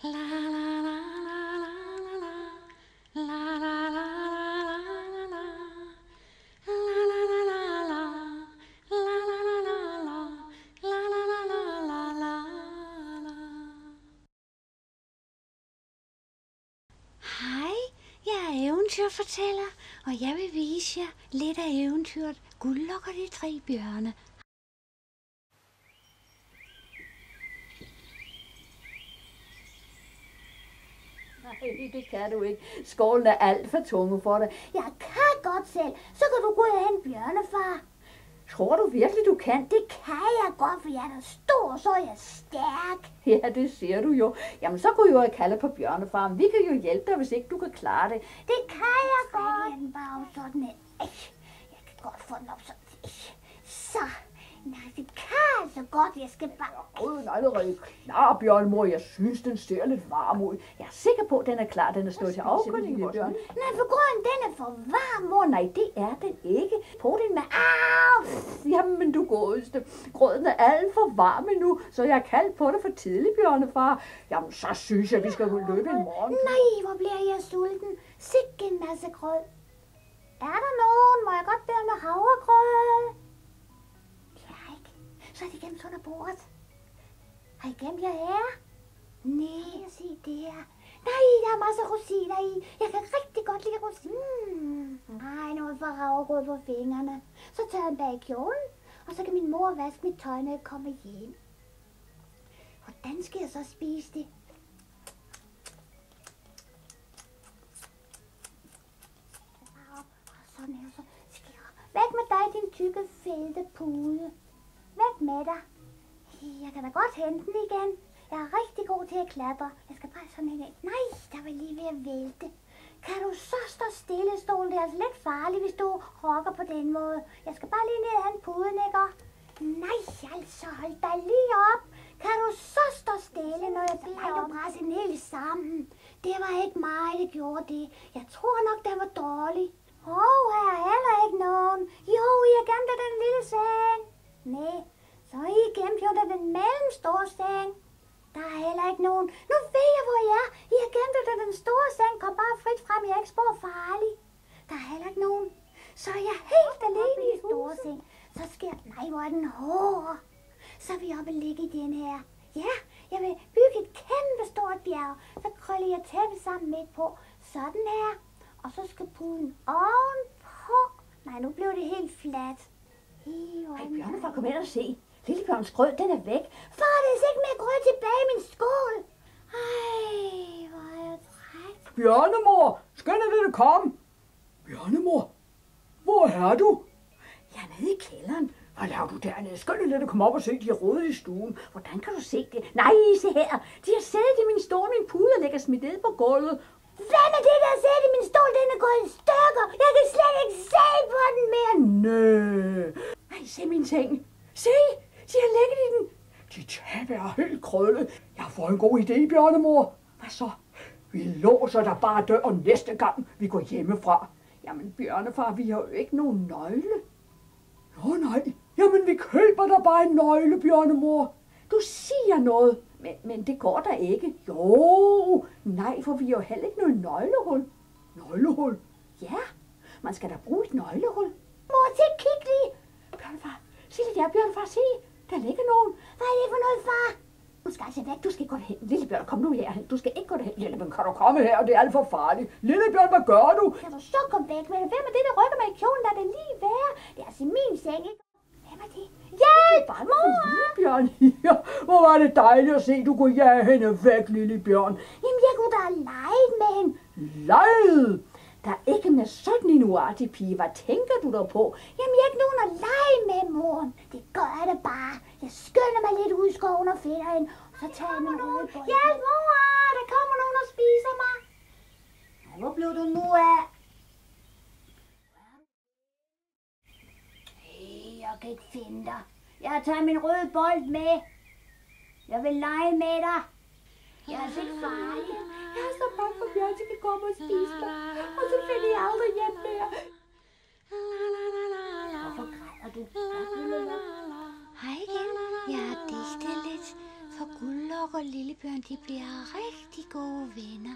Hej, jeg er eventyrfortæller, og jeg vil vise jer lidt af eventyret Guldlok og de 3 bjørne. Nej, det kan du ikke. Skålen er alt for tunge for dig. Jeg kan godt selv. Så kan du gå hen, bjørnefar. Tror du virkelig, du kan? Det kan jeg godt, for jeg er da stor, så er jeg stærk. Ja, det ser du jo. Jamen, så kunne jeg jo kalde på bjørnefaren. Vi kan jo hjælpe dig, hvis ikke du kan klare det. Det kan jeg godt. Jeg den bare op sådan her. Jeg kan godt få den op sådan. Så. Nej, det kan jeg så godt. Jeg skal bare... Grøden er allerede klar, bjørnemor. Jeg synes, den ser lidt varm ud. Jeg er sikker på, at den er klar. Den er slået til afkøling, bjørn. Nej, for grøden, den er for varm, mor. Nej, det er den ikke. På den med... Au! Jamen, du godeste. Grøden er alt for varm endnu, så jeg har kaldt på dig for tidlig, bjørnefar. Jamen, så synes jeg, vi skal gå løbe i morgen. Nej, hvor bliver jeg sulten. Sikke en masse grød. Er der nogen? Må jeg godt bede med havregrød? Så er det gemt under bordet. Har I gemt jer her? Nej, se der. Nej, der er masser af rosiner i. Jeg kan rigtig godt lide rosiner. Nej, noget for havregrød på fingrene. Så tager jeg bag kjolen, og så kan min mor vaske mit tøj, når jeg kommer hjem. Hvordan skal jeg så spise det? Sådan her, så skal jeg... Væk med dig, din tykke, fede pude. Væk med dig. Jeg kan da godt hente den igen. Jeg er rigtig god til at klatre. Jeg skal bare sådan en... Nej, der var lige ved at vælte. Kan du så stå stille, stolen? Det er altså lidt farligt, hvis du rokker på den måde. Jeg skal bare lige ned og have en pudenikker. Nej, altså, hold dig lige op. Kan du så stå stille, når jeg beder om? Du presser den helt sammen. Det var ikke mig, der gjorde det. Jeg tror nok, det var dårligt. Her er heller ikke nogen. Jo, jeg gemte den lille seng. Nej, så er I gemt under den mellemstore seng. Der er heller ikke nogen. Nu ved jeg, hvor jeg er. I har gemt under den store seng. Kom bare frit frem, jeg er ikke spor farlig. Der er heller ikke nogen. Så er jeg helt alene i den store seng. Så sker... Nej, hvor er den hård. Så er vi oppe og ligge i den her. Ja, jeg vil bygge et kæmpe stort bjerg. Så krøller jeg tæppet sammen midt på. Sådan her. Og så skal puden ovenpå. Nej, nu blev det helt fladt. Ej, bjørnefar, kom ind og se. Lillebjørns grød, den er væk. Far, der er ikke mere grød tilbage i min skål. Ej, hvor er jeg træt. Bjørnemor, skynd dig at komme. Bjørnemor, hvor er du? Jeg er nede i kælderen. Hvad laver du dernede? Skynd dig lidt at komme op og se, de har rode i stuen. Hvordan kan du se det? Nej, se her. De har siddet i min stol, min pude og ligger smidt ned på gulvet. Hvad med det, der sidder i min stol? Den er gået i stykker. Jeg kan slet ikke se på den mere. Nej, se min seng. Se, de har ligget i den. De tæppe er helt krøllet. Jeg har fået en god idé, bjørnemor. Hvad så? Vi låser der bare døren næste gang, vi går hjemmefra. Jamen, bjørnefar, vi har jo ikke nogen nøgle. Nå nej, jamen vi køber der bare en nøgle, bjørnemor. Du siger noget, men det går da ikke. Jo, nej, for vi har jo heller ikke noget nøglehul. Nøglehul? Ja, man skal da bruge et nøglehul. Mor, kig lige. Bjørnefar, sig det der, Bjørnefar, sig. Der ligger nogen. Hvad er det for noget, far? Du skal altså væk, du skal ikke gå derhen. Lillebjørn, kom nu herhen. Du skal ikke gå derhen. Lillebjørn, kan du komme her? Det er alt for farligt. Lillebjørn, hvad gør du? Kan du så komme væk med det? Hvem er det, der rykker mig i kjolen? Der er det lige værre. Det er altså min seng, ikke? Hvem er det? Hjælp, mor! Lillebjørn, ja. Hvor var det dejligt at se, du kunne jage hende væk, Lillebjørn. Jamen, jeg kunne da have leget med hende. Leget? Der er ikke med sådan en uartig pige. Hvad tænker du der på? Jamen, jeg er ikke nogen at lege med, mor. Det gør jeg da bare. Jeg skynder mig lidt ud i skoven og finder hende. Og så tager jeg min røde bold. Hjælp, mor! Der kommer nogen og spiser mig. Hvor blev du nu af? Jeg kan ikke finde dig. Jeg har taget min røde bold med. Jeg vil lege med dig. Jeg er så ikke farlig. Jeg er så bange for, at Bjørn kan komme og spise dig. Og så finder jeg aldrig hjem mere. Hvorfor græder du? Hej igen. Jeg har digtet lidt for Guldlok og Lillebjørn, de bliver rigtig gode venner.